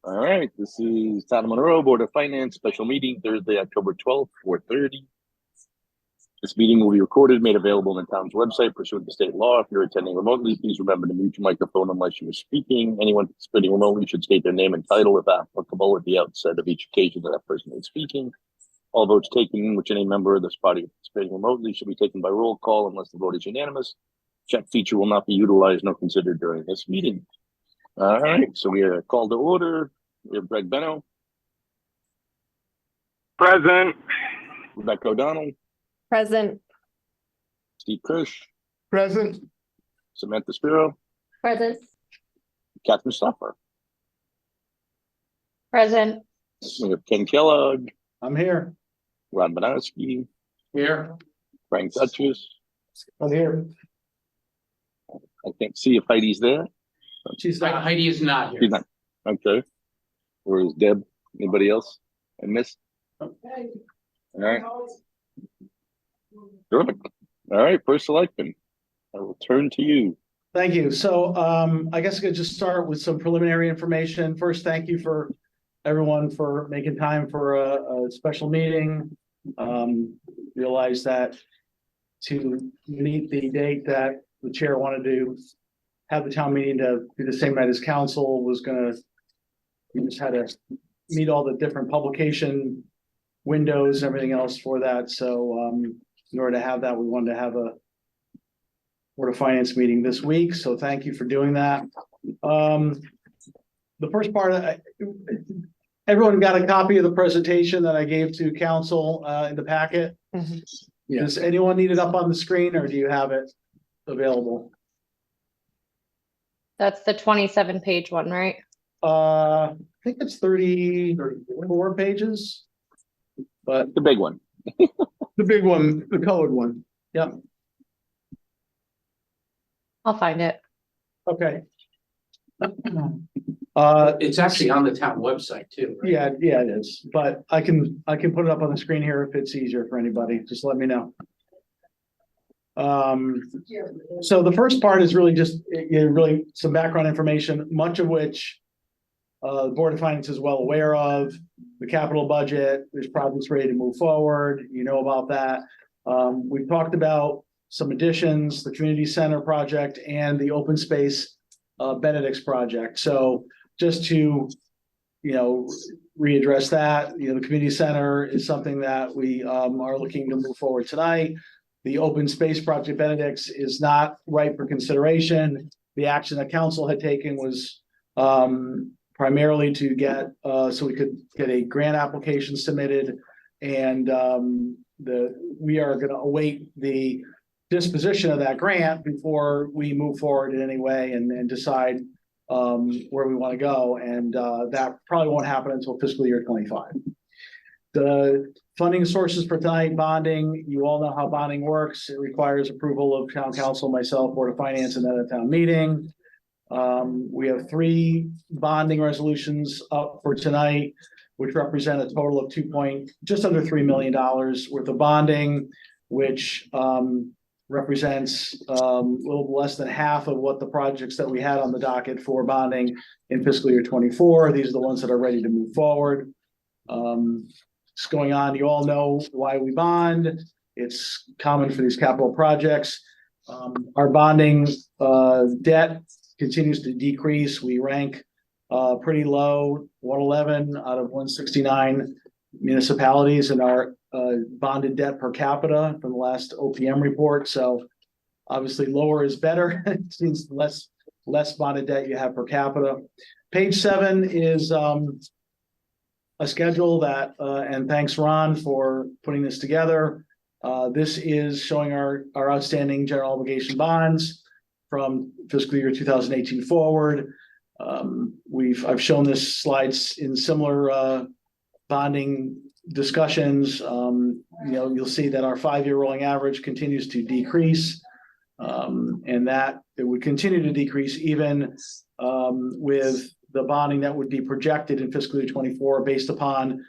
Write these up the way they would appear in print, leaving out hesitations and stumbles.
All right, this is Town of Monroe Board of Finance special meeting Thursday, October 12th, 4:30. This meeting will be recorded, made available on the town's website pursuant to state law. If you're attending remotely, please remember to mute your microphone unless you are speaking. Anyone participating remotely should state their name and title, if applicable, at the outset of each occasion that person is speaking. All votes taken in which any member of this body participating remotely should be taken by roll call unless the vote is unanimous. Check feature will not be utilized nor considered during this meeting. All right, so we are called to order. We have Greg Benno. Present. Rebecca O'Donnell. Present. Steve Kirsch. Present. Samantha Spiro. Present. Catherine Stoffer. Present. We have Ken Kellogg. I'm here. Ron Banowski. Here. Frank Duchess. I'm here. I can't see if Heidi's there. Heidi is not here. She's not. Okay. Where is Deb? Anybody else I missed? All right. Terrific. All right, first selectman. I will turn to you. Thank you. So I guess I could just start with some preliminary information. First, thank you for everyone for making time for a special meeting. Realize that to meet the date that the chair wanted to have the town meeting to be the same night as council was we just had to meet all the different publication windows, everything else for that. So in order to have that, we wanted to have a Board of Finance meeting this week. So thank you for doing that. The first part, everyone got a copy of the presentation that I gave to council in the packet. Mm-hmm. Yeah. Does anyone need it up on the screen or do you have it available? That's the 27-page one, right? I think it's 34 pages, but The big one. the big one, the colored one. Yep. I'll find it. Okay. It's actually on the town website too, right? Yeah, it is, but I can put it up on the screen here if it's easier for anybody. Just let me know. So the first part is really just really some background information, much of which the Board of Finance is well aware of. The capital budget, there's projects ready to move forward. You know about that. We've talked about some additions, the community center project and the open space Benedict's project. So just to, readdress that, the community center is something that we are looking to move forward tonight. The open space project Benedict's is not ripe for consideration. The action that council had taken was primarily to get so we could get a grant application submitted, and we are going to await the disposition of that grant before we move forward in any way and decide where we want to go, and that probably won't happen until fiscal year 25. The funding sources for tonight, bonding, you all know how bonding works. It requires approval of town council, myself, Board of Finance, and then a town meeting. We have 3 bonding resolutions up for tonight, which represent a total of just under $3 million worth of bonding, which represents a little less than half of what the projects that we had on the docket for bonding in fiscal year 24. These are the ones that are ready to move forward. What's going on? You all know why we bond. It's common for these capital projects. Our bonding debt continues to decrease. We rank pretty low, 111 out of 169 municipalities in our bonded debt per capita from the last OPM report. So obviously lower is better. It means less bonded debt you have per capita. Page 7 is a schedule that, and thanks Ron for putting this together. This is showing our outstanding general obligation bonds from fiscal year 2018 forward. I've shown this slides in similar bonding discussions. You'll see that our 5-year rolling average continues to decrease, and that it would continue to decrease even with the bonding that would be projected in fiscal year 24 based upon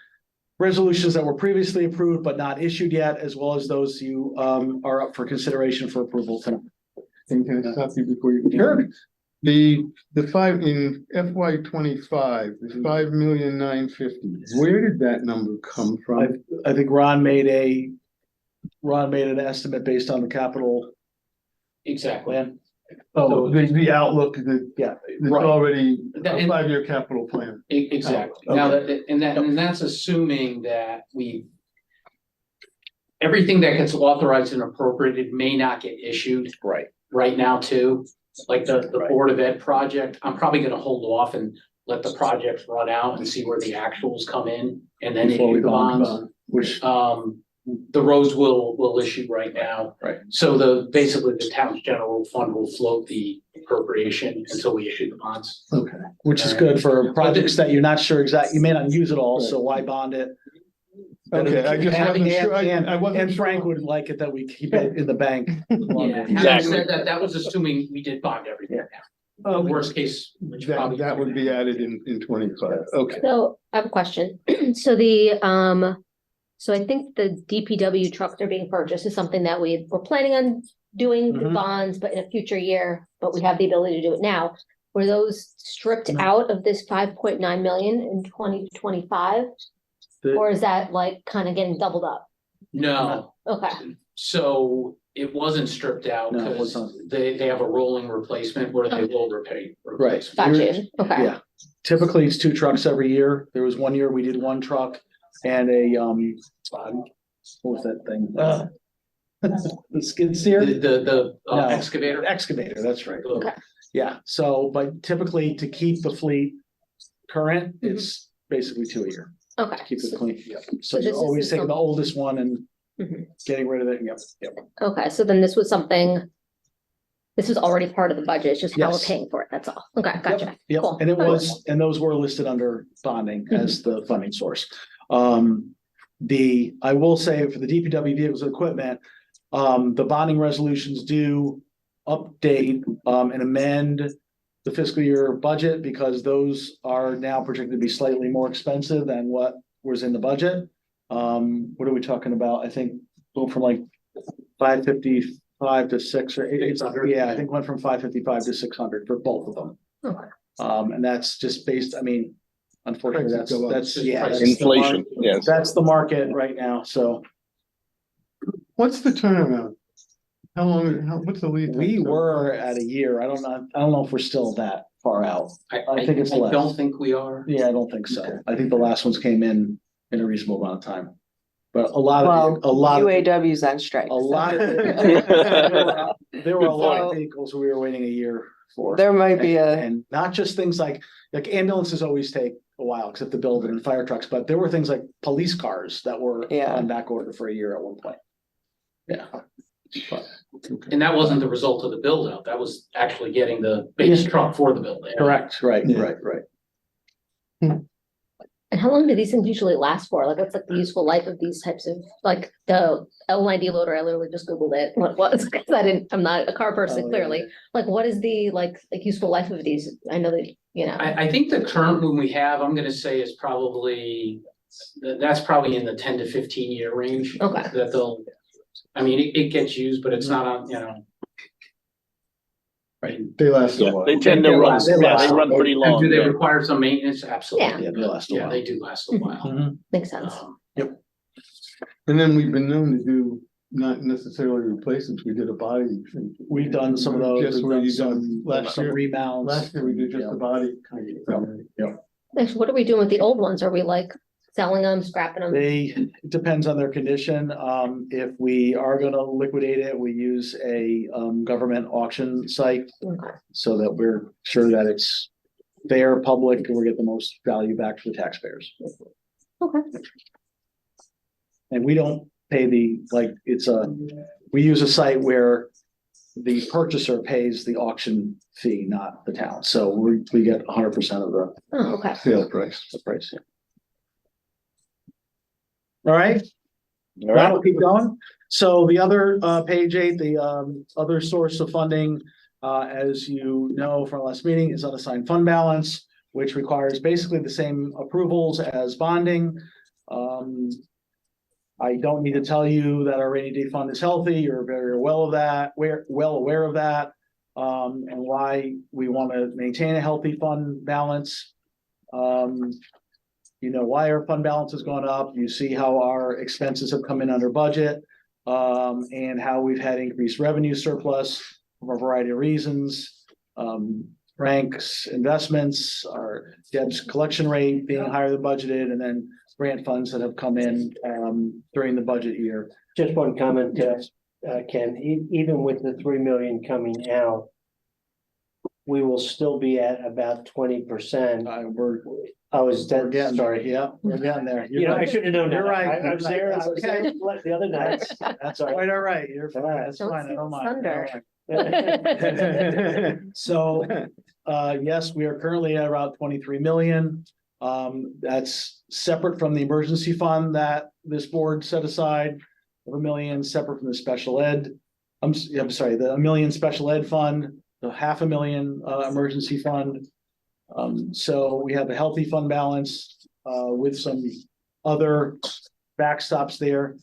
resolutions that were previously approved but not issued yet, as well as those you are up for consideration for approval tonight. Can I stop you before you? Sure. The five in FY 25, the 5,950,000. Where did that number come from? I think Ron made an estimate based on the capital Exactly. plan. Oh, the outlook, Yeah, it's Right. already a And- 5-year capital plan. Exactly. Oh, Now, okay. and that's assuming that everything that gets authorized and appropriated may not get issued right now too. Like the Right. Board of Ed project, I'm probably gonna hold off and let the projects run out and see where the actuals come in and then Before we issue the bond. bonds. Which, The roads will issue right now. Right. So basically the town's general fund will float the appropriation until we issue the bonds. okay, which is good for projects that you're not sure you may not use it all, Right. so why bond it? Okay, I just wasn't sure. I And wasn't sure. Frank would like it that we keep it in the bank Yeah, longer. having Exactly. said that, that was assuming we did bond everything now. Worst case, which probably. That would be added in 25. Okay. So I have a question. So so I think the DPW trucks are being purchased is something that we're planning on doing the Mhm. bonds, but in a future year, but we have the ability to do it now. Were those stripped No. out of this 5.9 million in 2025? Or is that like kind of getting doubled up? No, Okay, so it wasn't stripped out No, it because wasn't. they have a rolling replacement where they will repay. Right. got you. Okay. Yeah, typically it's 2 trucks every year. There was one year we did 1 truck and a, what was that thing? The skid steer? The No. excavator. Excavator, that's right. Okay. Yeah, so, but typically to keep the fleet current, it's basically 2 a year. Okay. Keep it clean, yeah. So So you're this is always taking the some- oldest one and Mhm. getting rid of it, yep. Okay, so then this was already part of the budget. It's just how we're Yes. paying for it. That's all. Okay, gotcha. Yep, Cool. and those were listed under bonding as the funding source. I will say for the DPW vehicles and equipment, the bonding resolutions do update, and amend the fiscal year budget because those are now projected to be slightly more expensive than what was in the budget. What are we talking about? I think go from like 555 to 6 or 8. 600. Yeah, I think went from 555 to 600 for both of them. Okay. And that's just based, I mean, unfortunately, Prices go up. that's the Inflation, market. yes. That's the market right now, so What's the turnaround? What's the lead time? we were at a year. I don't know if we're still that far out. I think it's I less. don't think we are. Yeah, I don't think so. I think the last ones came in a reasonable amount of time. But a lot of, UAW's on strike. a lot of, there were a lot of So- vehicles we were waiting a year for. There might be And not just things like ambulances always take a while, except the building and fire trucks, but there were things like police cars that were Yeah. on back order for a year at one point. Yeah. But- And that wasn't the result of the build out. That was actually getting the base Yeah. truck for the building. Correct, right, Yeah. right. And how long do these things usually last for? Like, what's like the useful life of these types of, like the L90 loader? I literally just Googled it, what it was, because I'm not a car person, Oh, clearly. yeah. Like, what is the like useful life of these? I know that, I think the current one we have, I'm gonna say is probably, that's probably in the 10 to 15 year range. Okay. That they'll, I mean, it gets used, but it's not on, Right. They last a Yeah, while. they tend to They run, last- yeah, they run pretty And long. do they yeah. require some maintenance? Absolutely. Yeah, they last a Yeah, while. they do last a while. Mhm. makes sense. And then we've been known to do not necessarily replacements. We did a body. We've done some of those. Just We've what done you some done last some year. rebounds. Last year we did just Yeah. a body kind of thing. Actually, what are we doing with the old ones? Are we like selling them, scrapping them? It depends on their condition. If we are gonna liquidate it, we use a government auction site Okay. so that we're sure that it's fair, public, and we get the most value back for the taxpayers. Okay. And we don't pay we use a site where the purchaser pays the auction fee, not the town. So we get 100% of the Oh, okay. Sale price. price. All right. All right. We'll keep going. So the other, page 8, the, other source of funding, as you know from last meeting, is unassigned fund balance, which requires basically the same approvals as bonding. I don't need to tell you that our rainy day fund is healthy. You're very well of that. We're well aware of that. and why we want to maintain a healthy fund balance. You know why our fund balance has gone up. You see how our expenses have come in under budget, and how we've had increased revenue surplus for a variety of reasons. Frank's investments, our Deb's collection rate being higher than budgeted, and then grant funds that have come in during the budget year. Just one comment, Ken, even with the 3 million coming out, we will still be at about 20%. We're getting Sorry. Yeah, we're getting there. You know, I should have known that. You're right. I was there, I was there Okay. the other night. That's quite all right. You're fine. That's Don't fine. I steal don't mind. thunder. So, yes, we are currently at about 23 million. That's separate from the emergency fund that this board set aside of $1 million, separate from the special ed. I'm sorry, the $1 million special ed fund, the $500,000 emergency fund. So we have a healthy fund balance with some other backstops there.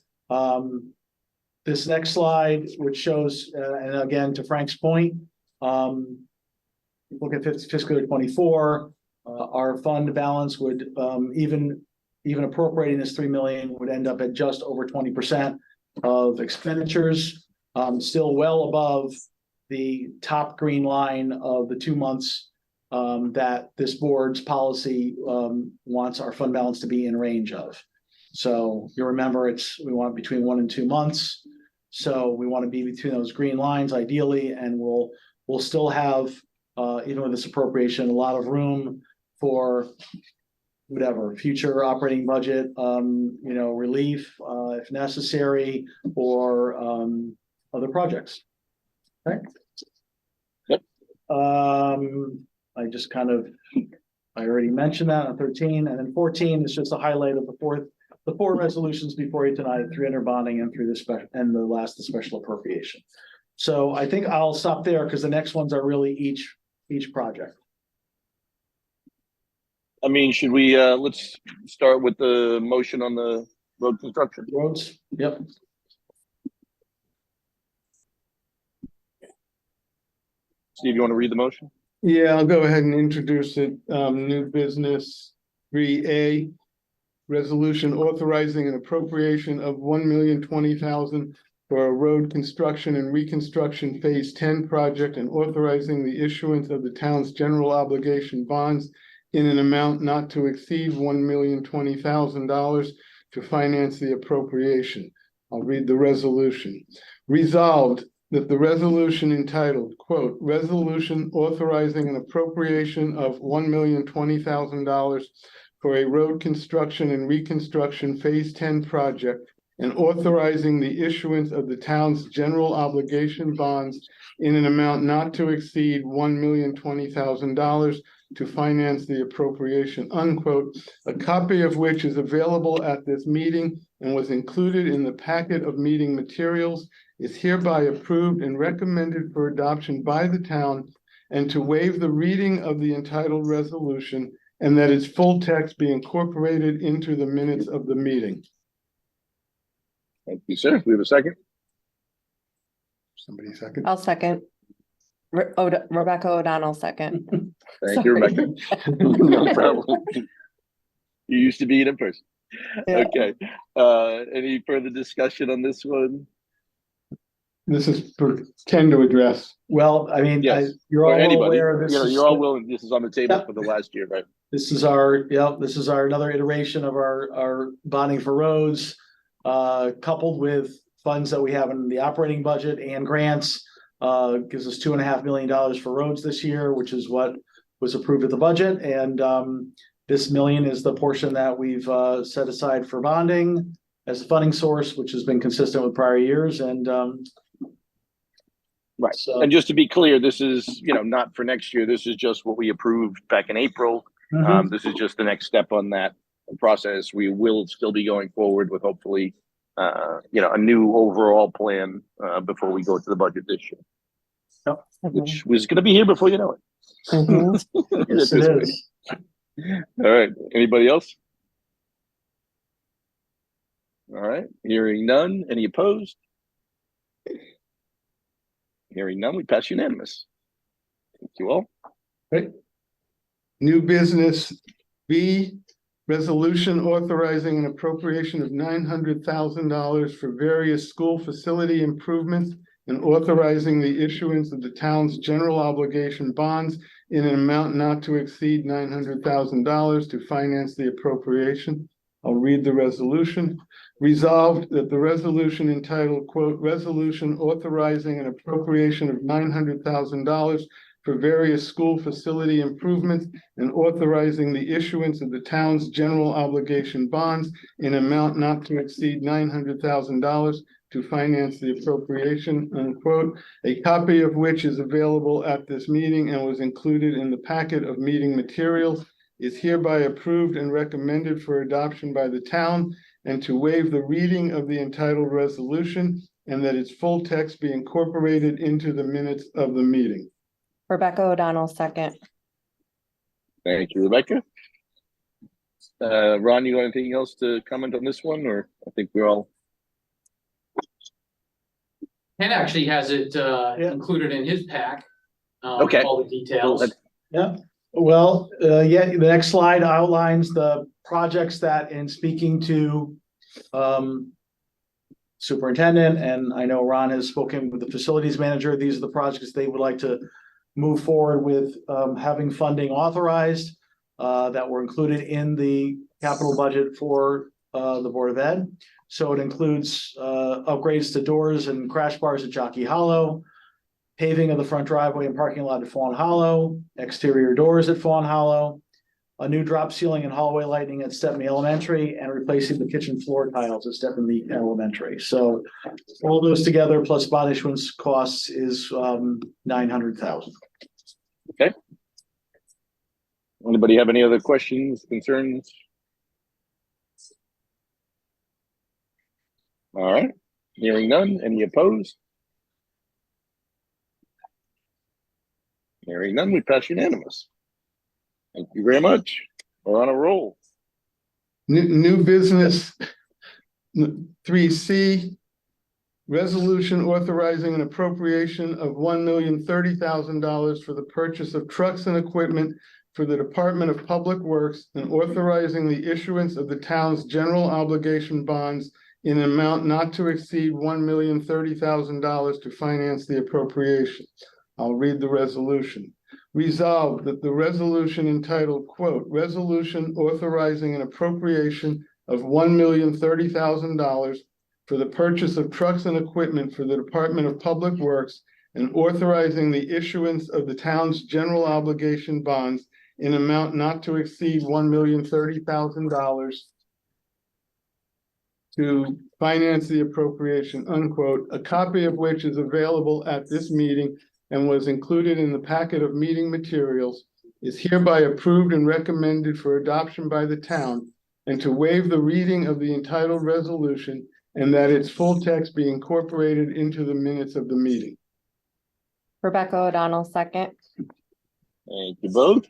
This next slide, which shows, and again, to Frank's point, look at fiscal year 24, our fund balance would, even appropriating this 3 million would end up at just over 20% of expenditures, still well above the top green line of the 2 months that this board's policy wants our fund balance to be in range of. So you remember we want between 1 and 2 months. So we want to be between those green lines ideally, and we'll still have, even with this appropriation, a lot of room for whatever future operating budget, relief if necessary, or other projects. Okay. Yep. I already mentioned that on 13, and then 14 is just a highlight of the four resolutions before you tonight, 3 under bonding and through the special, and the last, the special appropriation. So I think I'll stop there because the next ones are really each project. I mean, should we, let's start with the motion on the road construction. Roads, yep. Steve, you want to read the motion? Yeah, I'll go ahead and introduce it. New business 3A. Resolution authorizing an appropriation of $1,020,000 for a road construction and reconstruction phase 10 project, and authorizing the issuance of the town's general obligation bonds in an amount not to exceed $1,020,000 to finance the appropriation. I'll read the resolution. Resolved that the resolution entitled, quote, "Resolution authorizing an appropriation of $1,020,000 for a road construction and reconstruction phase 10 project, and authorizing the issuance of the town's general obligation bonds in an amount not to exceed $1,020,000 to finance the appropriation," unquote, a copy of which is available at this meeting and was included in the packet of meeting materials, is hereby approved and recommended for adoption by the town, and to waive the reading of the entitled resolution, and that its full text be incorporated into the minutes of the meeting. Thank you, sir. We have a second. Somebody second? I'll second. Rebecca O'Donnell, second. Thank you, Rebecca. No problem. You used to be in person. Yeah. Okay. Any further discussion on this one? This is for Ken to address. Well, I mean, Yes. you're Or all anybody, aware of this. you're all willing, this is on the table Yep. for the last year, right? This is our another iteration of our bonding for roads, coupled with funds that we have in the operating budget and grants. Gives us $2.5 million for roads this year, which is what was approved at the budget. And this million is the portion that we've set aside for bonding as a funding source, which has been consistent with prior years. And Right. so, And just to be clear, this is, not for next year. This is just what we approved back in April. mhm. This is just the next step on that process. We will still be going forward with hopefully, a new overall plan before we go to the budget this year, which was going to be here before you know it. Yes, it is. All right. Anybody else? All right. Hearing none. Any opposed? Hearing none. We pass unanimous. Thank you all. New business B, resolution authorizing an appropriation of $900,000 for various school facility improvements and authorizing the issuance of the town's general obligation bonds in an amount not to exceed $900,000 to finance the appropriation. I'll read the resolution. Resolved that the resolution entitled, quote, resolution authorizing an appropriation of $900,000 for various school facility improvements and authorizing the issuance of the town's general obligation bonds in amount not to exceed $900,000 to finance the appropriation, unquote, a copy of which is available at this meeting and was included in the packet of meeting materials, is hereby approved and recommended for adoption by the town, and to waive the reading of the entitled resolution, and that its full text be incorporated into the minutes of the meeting. Rebecca O'Donnell, second. Thank you, Rebecca. Ron, you got anything else to comment on this one, or I think we're all Ken actually has it included in his pack. Okay. All the details. Yeah, well, yeah, the next slide outlines the projects that in speaking to superintendent, and I know Ron has spoken with the facilities manager, these are the projects they would like to move forward with, having funding authorized that were included in the capital budget for the Board of Ed. So it includes upgrades to doors and crash bars at Jockey Hollow, paving of the front driveway and parking lot at Fawn Hollow, exterior doors at Fawn Hollow, a new drop ceiling and hallway lighting at Stepney Elementary, and replacing the kitchen floor tiles at Stepney Elementary. So all those together plus bond issuance costs is $900,000. okay. Anybody have any other questions, concerns? All right, hearing none. Any opposed? Hearing none, we pass unanimous. Thank you very much. We're on a roll. New business 3C, resolution authorizing an appropriation of $1,030,000 for the purchase of trucks and equipment for the Department of Public Works and authorizing the issuance of the town's general obligation bonds in an amount not to exceed $1,030,000 to finance the appropriation. I'll read the resolution. Resolved that the resolution entitled, quote, resolution authorizing an appropriation of $1,030,000 for the purchase of trucks and equipment for the Department of Public Works and authorizing the issuance of the town's general obligation bonds in amount not to exceed $1,030,000 to finance the appropriation, unquote, a copy of which is available at this meeting and was included in the packet of meeting materials, is hereby approved and recommended for adoption by the town, and to waive the reading of the entitled resolution, and that its full text be incorporated into the minutes of the meeting. Rebecca O'Donnell, second. Thank you both.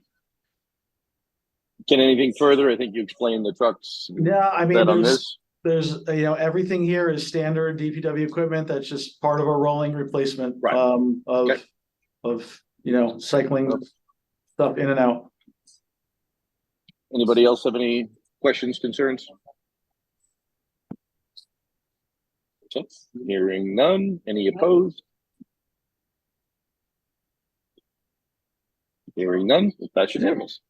Can anything further? I think you explained the trucks. Yeah, I mean, that on this. there's, you know, everything here is standard DPW equipment. That's just part of a rolling replacement, Right. of, you know, cycling stuff in and out. Anybody else have any questions, concerns? Okay. Hearing none. Any opposed? Hearing none. That's unanimous.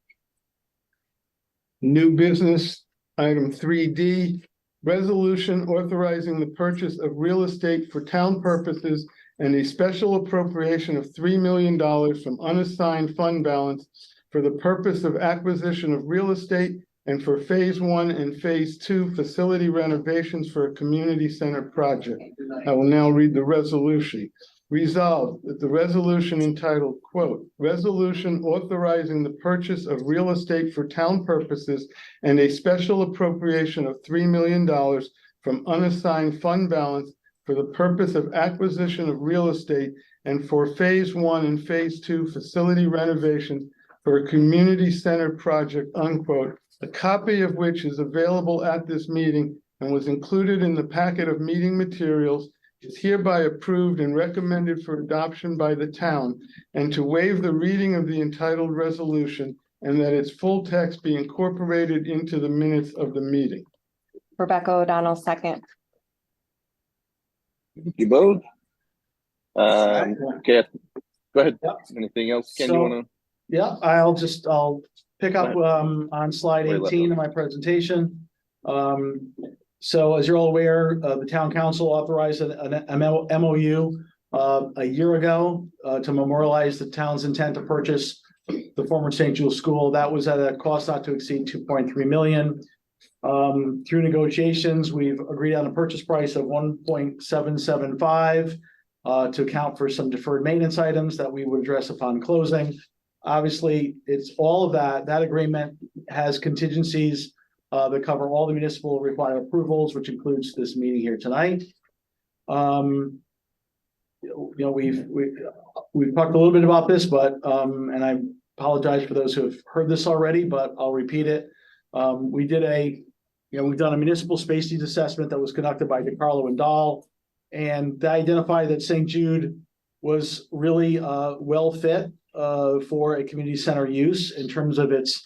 New business, item 3D, resolution authorizing the purchase of real estate for town purposes and a special appropriation of $3 million from unassigned fund balance for the purpose of acquisition of real estate and for phase 1 and phase 2 facility renovations for a community center project. I will now read the resolution. Resolved that the resolution entitled, quote, resolution authorizing the purchase of real estate for town purposes and a special appropriation of $3 million from unassigned fund balance for the purpose of acquisition of real estate and for phase 1 and phase 2 facility renovations for a community center project, unquote, a copy of which is available at this meeting and was included in the packet of meeting materials, is hereby approved and recommended for adoption by the town, and to waive the reading of the entitled resolution, and that its full text be incorporated into the minutes of the meeting. Rebecca O'Donnell, second. Thank you both. Okay, go ahead. Yep. Anything else, Ken, So- you wanna? Yeah, I'll pick up on slide Where you left 18 of my presentation. So as you're all aware, the town council authorized an MOU a year ago to memorialize the town's intent to purchase the former St. Jules School. That was at a cost not to exceed 2.3 million. Through negotiations, we've agreed on a purchase price of 1.775 to account for some deferred maintenance items that we would address upon closing. Obviously, it's all of that agreement has contingencies that cover all the municipal required approvals, which includes this meeting here tonight. We've talked a little bit about this, but and I apologize for those who have heard this already, but I'll repeat it. We've done a municipal space needs assessment that was conducted by DeCarlo and Dahl, and they identified that St. Jude was really well fit for a community center use in terms of its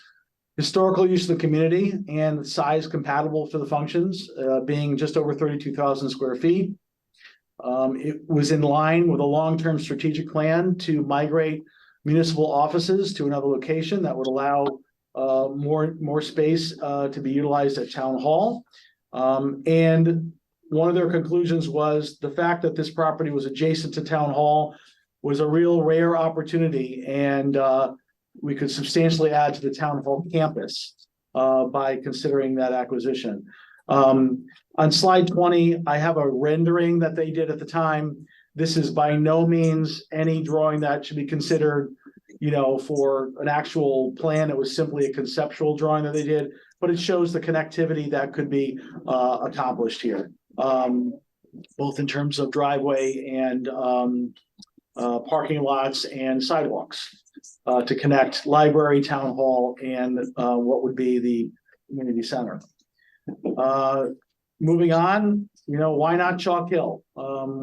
historical use of the community and size compatible for the functions, being just over 32,000 square feet. It was in line with a long-term strategic plan to migrate municipal offices to another location that would allow more space to be utilized at town hall. And one of their conclusions was the fact that this property was adjacent to town hall was a real rare opportunity, and we could substantially add to the town hall campus by considering that acquisition. On slide 20, I have a rendering that they did at the time. This is by no means any drawing that should be considered, for an actual plan. It was simply a conceptual drawing that they did, but it shows the connectivity that could be accomplished here, both in terms of driveway and parking lots and sidewalks to connect library, town hall, and what would be the community center. Moving on, why not Chalk Hill?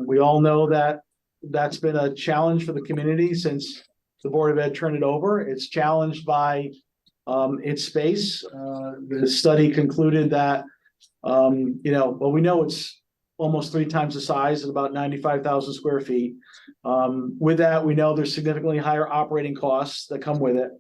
We all know that that's been a challenge for the community since the Board of Ed turned it over. It's challenged by its space. The study concluded that, we know it's almost 3 times the size at about 95,000 square feet. With that, we know there's significantly higher operating costs that come with it.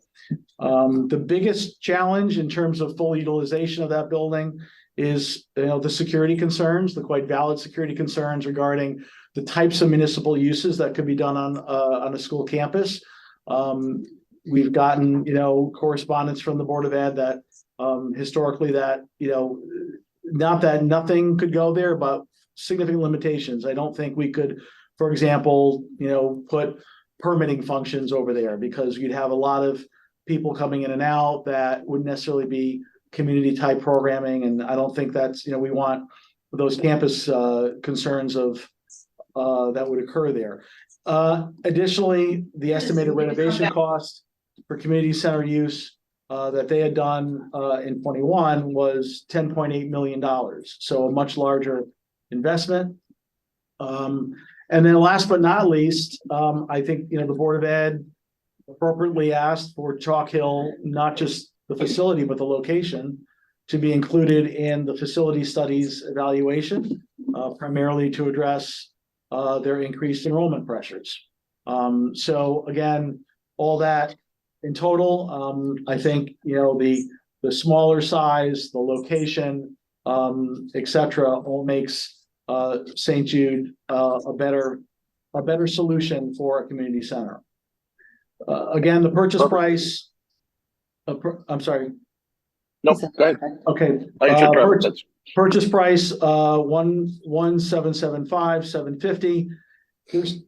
The biggest challenge in terms of full utilization of that building is, the security concerns, the quite valid security concerns regarding the types of municipal uses that could be done on a school campus. We've gotten, correspondence from the Board of Ed that historically that, not that nothing could go there, but significant limitations. I don't think we could, for example, put permitting functions over there because you'd have a lot of people coming in and out that wouldn't necessarily be community type programming. And I don't think that's, we want those campus concerns of that would occur there. Additionally, the estimated renovation cost for community center use that they had done in 21 was $10.8 million. So a much larger investment. And then last but not least, I think, the Board of Ed appropriately asked for Chalk Hill, not just the facility, but the location to be included in the facility studies evaluation, primarily to address their increased enrollment pressures. So again, all that in total, I think, the smaller size, the location, et cetera, all makes St. Jude a better solution for a community center. Again, the purchase price. I'm sorry. No, go ahead. Okay. Purchase price 1,775, 750.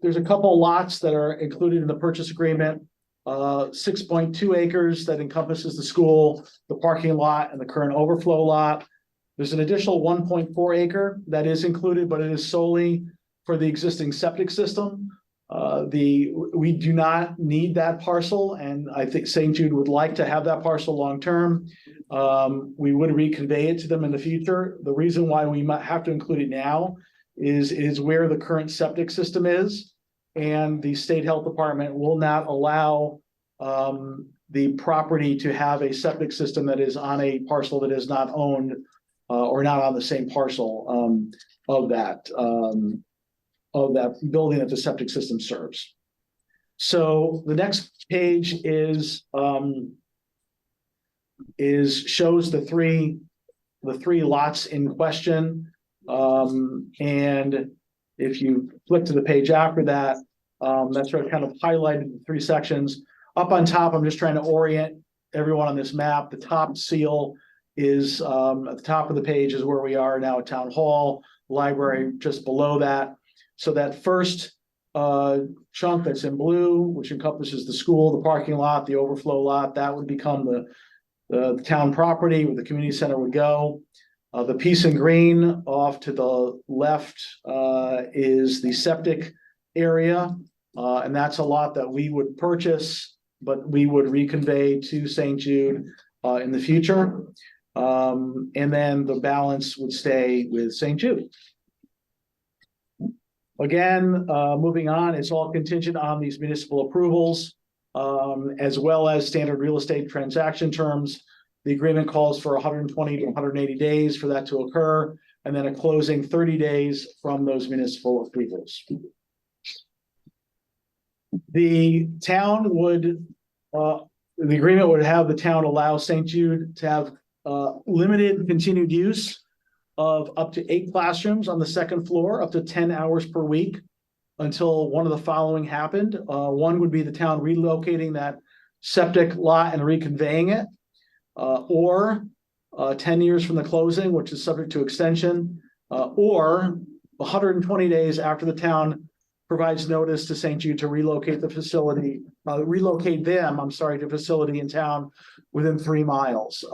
There's a couple lots that are included in the purchase agreement. 6.2 acres that encompasses the school, the parking lot, and the current overflow lot. There's an additional 1.4 acre that is included, but it is solely for the existing septic system. We do not need that parcel, and I think St. Jude would like to have that parcel long term. We would reconvey it to them in the future. The reason why we might have to include it now is where the current septic system is. And the state health department will not allow the property to have a septic system that is on a parcel that is not owned or not on the same parcel of that building that the septic system serves. So the next page shows the three lots in question. And if you flip to the page after that, that's where I kind of highlighted the three sections. Up on top, I'm just trying to orient everyone on this map. The top seal is at the top of the page is where we are now at Town Hall, library just below that. So that first chunk that's in blue, which encompasses the school, the parking lot, the overflow lot, that would become the town property where the community center would go. The piece in green off to the left is the septic area. And that's a lot that we would purchase, but we would reconvey to St. Jude in the future. And then the balance would stay with St. Jude. Again, moving on, it's all contingent on these municipal approvals, as well as standard real estate transaction terms. The agreement calls for 120 to 180 days for that to occur, and then a closing 30 days from those municipal approvals. The town would, the agreement would have the town allow St. Jude to have limited continued use of up to 8 classrooms on the second floor, up to 10 hours per week, until one of the following happened. One would be the town relocating that septic lot and reconveying it, or 10 years from the closing, which is subject to extension, or 120 days after the town provides notice to St. Jude to relocate the facility, to facility in town within 3 miles.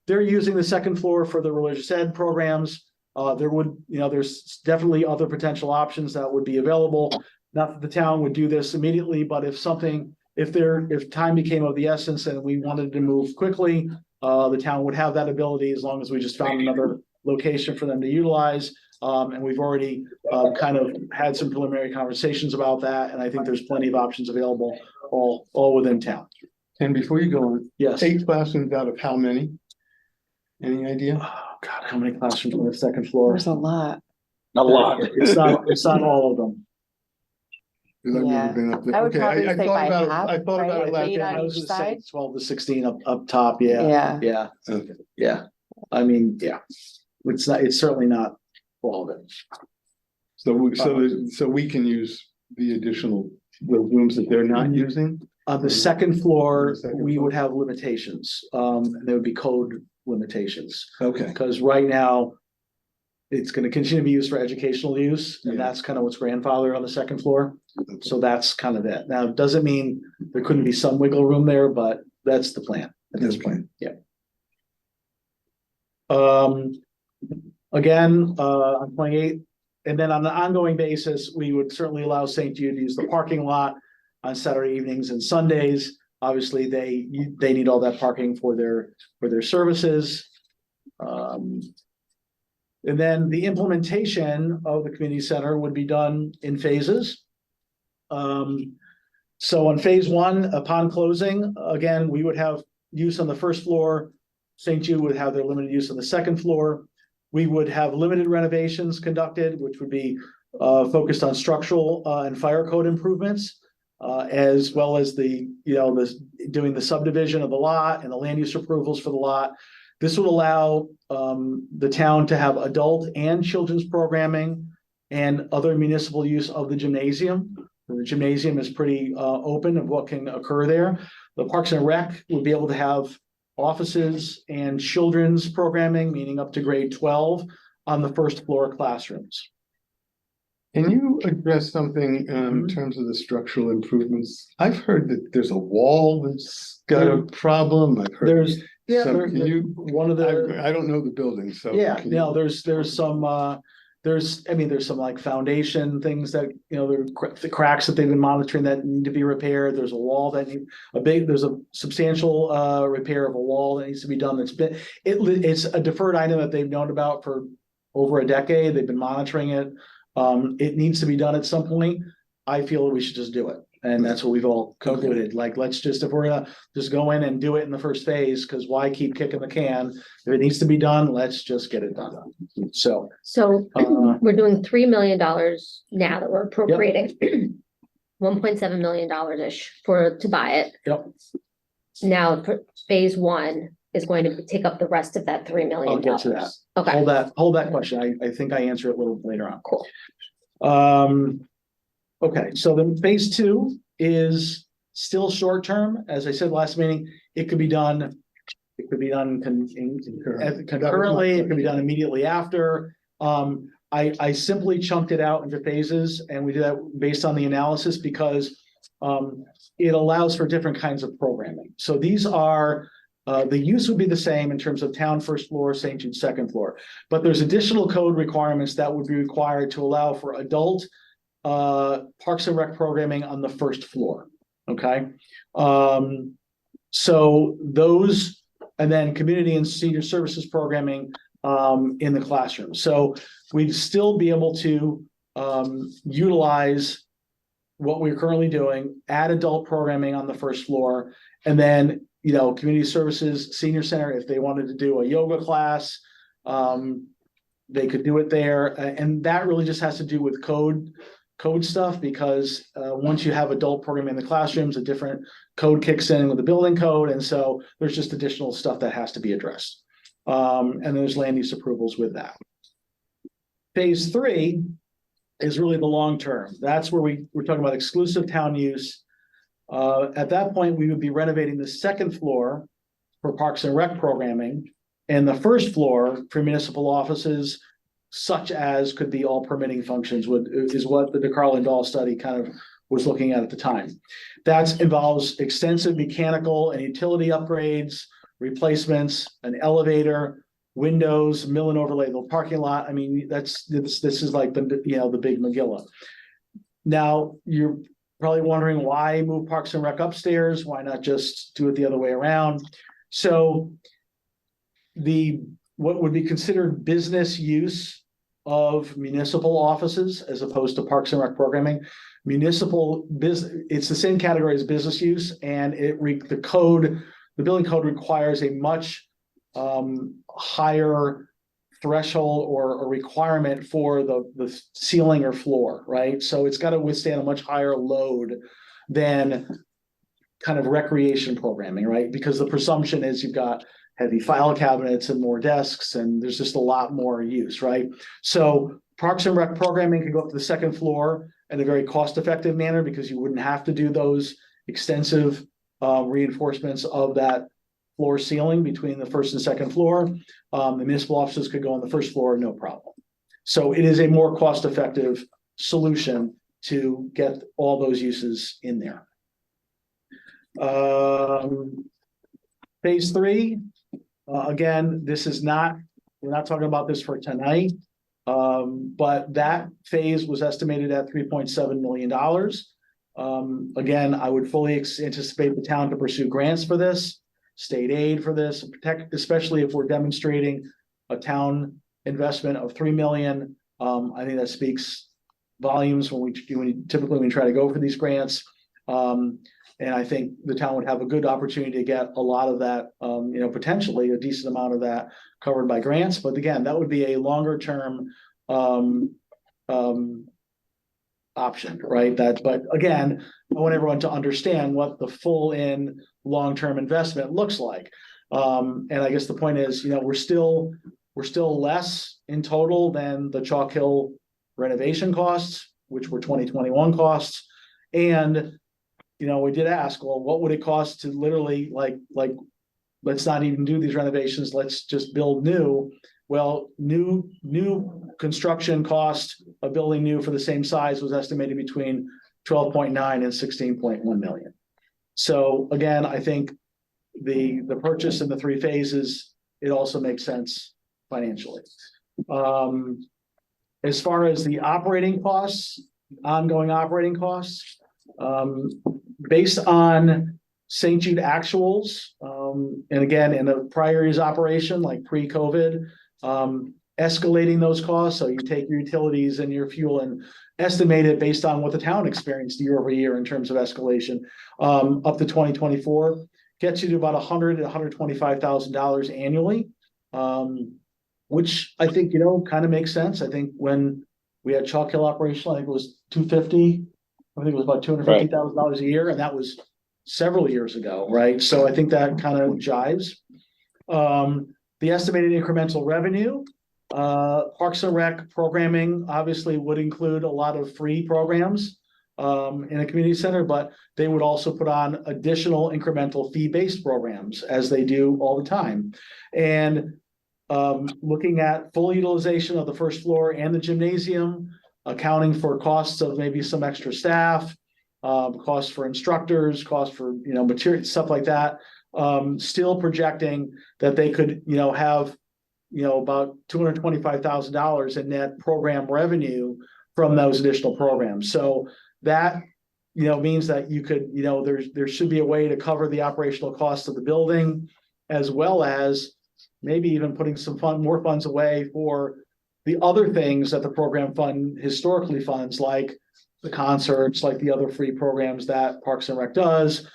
They're using the second floor for the religious ed programs. There's definitely other potential options that would be available. Not that the town would do this immediately, but if time became of the essence and we wanted to move quickly, the town would have that ability as long as we just found another location for them to utilize. And we've already kind of had some preliminary conversations about that. And I think there's plenty of options available all within town. And before you go on, Yes. 8 classrooms out of how many? Any idea? Oh God, how many classrooms on the second floor? There's a lot. A lot. It's not all of them. 'Cause I've Yeah. never been up there. I would Okay, probably I say thought by about half, it. I thought about right? it last Eight time. on I was each gonna say side? 12 to 16 up top. Yeah. Yeah. Yeah. Okay. Yeah. I mean, yeah. It's certainly not all of it. So we can use the additional rooms that they're not using? On the second floor, On the second we floor. would have limitations. And there would be code limitations. Okay. Because right now, it's going to continue to be used for educational use, and Yeah. that's kind of what's grandfathered on the second floor. So that's kind of it. Now, it doesn't mean there couldn't be some wiggle room there, but that's the plan at this Okay. point. Yeah. Again, on 28, and then on an ongoing basis, we would certainly allow St. Jude to use the parking lot on Saturday evenings and Sundays. Obviously, they need all that parking for their services. And then the implementation of the community center would be done in phases. So on phase 1, upon closing, again, we would have use on the first floor. St. Jude would have their limited use on the second floor. We would have limited renovations conducted, which would be focused on structural and fire code improvements, as well as doing the subdivision of the lot and the land use approvals for the lot. This would allow the town to have adult and children's programming and other municipal use of the gymnasium. The gymnasium is pretty open of what can occur there. The Parks and Rec would be able to have offices and children's programming, meaning up to grade 12 on the first floor classrooms. Can you address something in Mhm. terms of the structural improvements? I've heard that there's a wall that's got a problem. I've heard. There's, Can you, one of the. I don't know the building, so. Yeah, can you- no, there's some, there's some like foundation things that, the cracks that they've been monitoring that need to be repaired. There's a wall that there's a substantial, repair of a wall that needs to be done. It's a deferred item that they've known about for over a decade. They've been monitoring it. It needs to be done at some point. I feel that we should just do it. And that's what we've all concluded. Like, let's just, if we're gonna just go in and do it in the first phase, because why keep kicking the can? If it needs to be done, let's just get it done. So, So Uh, we're doing $3 million now that we're appropriating. $1.7 million-ish to buy it. yep, Now, phase one is going to take up the rest of that $3 million. I'll get to that. Okay, hold that question. I think I answer it a little later on. cool. Okay, so then phase two is still short term. As I said last meeting, it could be done. It could be done concurrently, it could be done immediately after. I simply chunked it out into phases, and we did that based on the analysis because it allows for different kinds of programming. So these are the use would be the same in terms of town first floor, St. Jude second floor, but there's additional code requirements that would be required to allow for adult Parks and Rec programming on the first floor. Okay, so those, and then community and senior services programming in the classroom. So we'd still be able to utilize what we're currently doing, add adult programming on the first floor, and then, you know, community services, senior center, if they wanted to do a yoga class, they could do it there. And that really just has to do with code stuff, because once you have adult programming in the classrooms, a different code kicks in with the building code. And so there's just additional stuff that has to be addressed. And there's land use approvals with that. Phase three is really the long term. That's where we're talking about exclusive town use. At that point, we would be renovating the second floor for Parks and Rec programming, and the first floor for municipal offices, such as could be all permitting functions, is what the DeCarlo Dahl study kind of was looking at the time. That involves extensive mechanical and utility upgrades, replacements, an elevator, windows, mill and overlay the parking lot. I mean, this is like the big Megillah. Now you're probably wondering why move Parks and Rec upstairs? Why not just do it the other way around? So what would be considered business use of municipal offices as opposed to Parks and Rec programming, municipal business, it's the same category as business use, and the building code requires a much higher threshold or a requirement for the ceiling or floor, right? So it's got to withstand a much higher load than kind of recreation programming, right? Because the presumption is you've got heavy file cabinets and more desks, and there's just a lot more use, right? So Parks and Rec programming can go up to the second floor in a very cost-effective manner, because you wouldn't have to do those extensive reinforcements of that floor ceiling between the first and second floor. The municipal offices could go on the first floor, no problem. So it is a more cost-effective solution to get all those uses in there. Phase three, again, we're not talking about this for tonight, but that phase was estimated at $3.7 million. Again, I would fully anticipate the town to pursue grants for this, state aid for this, especially if we're demonstrating a town investment of $3 million. I think that speaks volumes when we typically try to go for these grants. And I think the town would have a good opportunity to get a lot of that, potentially a decent amount of that covered by grants. But again, that would be a longer term option, right? But again, I want everyone to understand what the full in long-term investment looks like. And I guess the point is, we're still less in total than the Chalk Hill renovation costs, which were 2021 costs. And we did ask, well, what would it cost to literally like, let's not even do these renovations, let's just build new. Well, new construction cost of building new for the same size was estimated between 12.9 and 16.1 million. So again, I think the purchase in the three phases, it also makes sense financially. As far as the operating costs, ongoing operating costs, based on St. Jude actuals, and again, in the prior year's operation, like pre-COVID, escalating those costs. So you take your utilities and your fuel and estimate it based on what the town experienced year over year in terms of escalation, up to 2024, gets you to about $125,000 annually. Which I think, kind of makes sense. I think when we had Chalk Hill operational, I think it was 250. I think it was about $250,000 a year, and that was several years ago, right? So I think that kind of jives. The estimated incremental revenue, Parks and Rec programming obviously would include a lot of free programs in a community center, but they would also put on additional incremental fee-based programs as they do all the time. And looking at full utilization of the first floor and the gymnasium, accounting for costs of maybe some extra staff, costs for instructors, costs for, material, stuff like that. Still projecting that they could, have, about $225,000 in net program revenue from those additional programs. So that, means that you could, there should be a way to cover the operational costs of the building, as well as maybe even putting some more funds away for the other things that the program fund historically funds, like the concerts, like the other free programs that Parks and Rec does.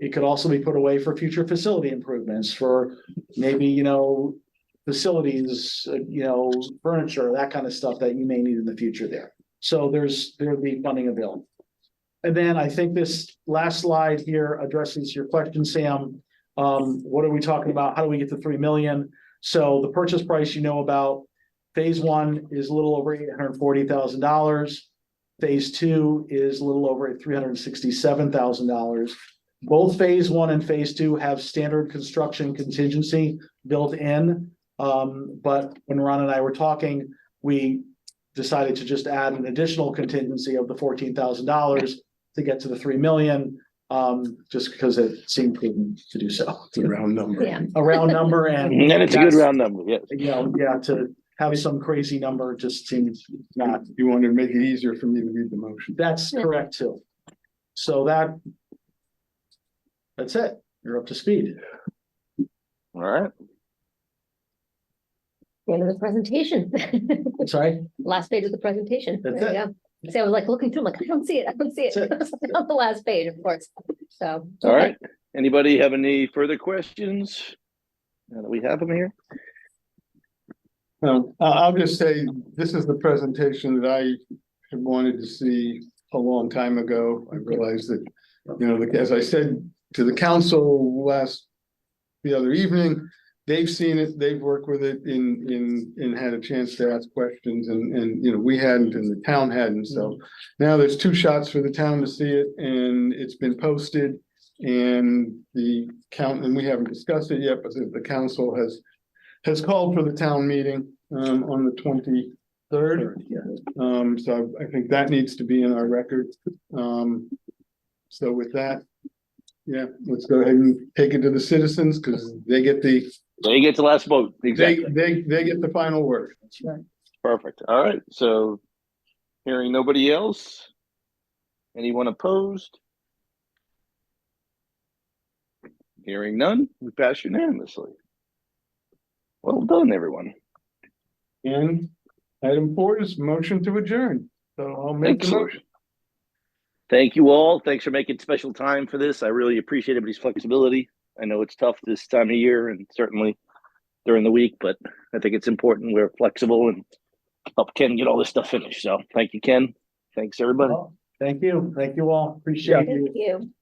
It could also be put away for future facility improvements, for maybe, facilities, furniture, that kind of stuff that you may need in the future there. So there'll be funding available. And then I think this last slide here addresses your question, Sam. What are we talking about? How do we get to 3 million? So the purchase price, about, phase 1 is a little over $840,000. Phase 2 is a little over $367,000. Both phase 1 and phase 2 have standard construction contingency built in. But when Ron and I were talking, we decided to just add an additional contingency of the $14,000 to get to the 3 million. Just because it seemed prudent to do so. It's a round number. Yeah. A round number, and And it's a good round number, yes. to have some crazy number just seems not. You wanted to make it easier for me to read the motion. That's correct too. So that's it. You're up to speed. All right. The end of the presentation. Sorry. Last page of the presentation. That's There you go. See, I was like looking through, I don't see it. That's On the last page, of course. So. All right. Anybody have any further questions? Now that we have them here. I'll just say, this is the presentation that I had wanted to see a long time ago. I realized that, as I said to the council the other evening, they've seen it, they've worked with it and had a chance to ask questions, and we hadn't, and the town hadn't. So now there's 2 shots for the town to see it, and it's been posted, and and we haven't discussed it yet, but the council has called for the town meeting on the 23rd. So I think that needs to be in our record. So with that, let's go ahead and take it to the citizens, because they get the last vote. Exactly. they get the final word. That's right. Perfect. All right. So hearing nobody else, anyone opposed? Hearing none, we pass unanimously. Well done, everyone. And item 4 is motion to adjourn. So I'll make the Excellent. motion. Thank you all. Thanks for making special time for this. I really appreciate everybody's flexibility. I know it's tough this time of year and certainly during the week, but I think it's important we're flexible and help Ken get all this stuff finished. So thank you, Ken. Thanks, everybody. Well, thank you. Thank you all. Appreciate you. Thank you.